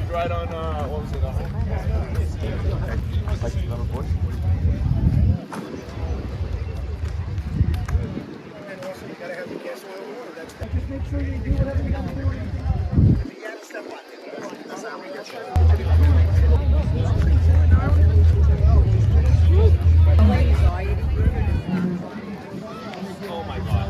Right on, what was it? Like 1140? And also, you gotta have the gas oil water. Just make sure you do whatever you gotta do. You gotta step on it. That's how we get Oh my god.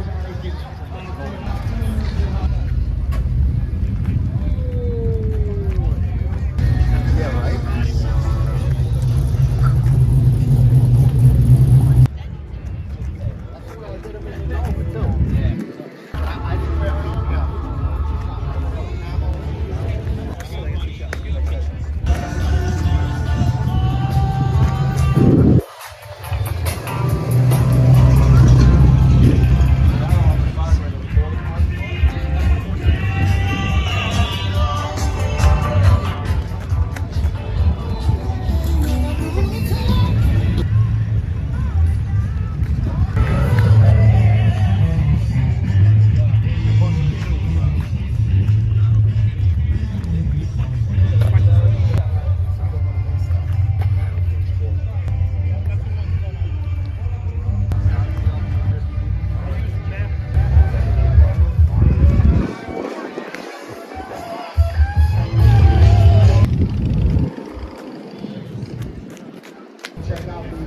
check out the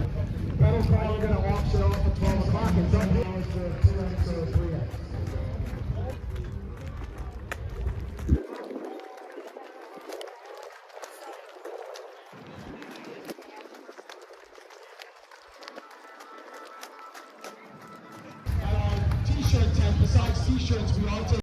pedal car. We're going to auction off at 12 o'clock and done hours to 3x. T-shirt tent, besides t-shirts, we also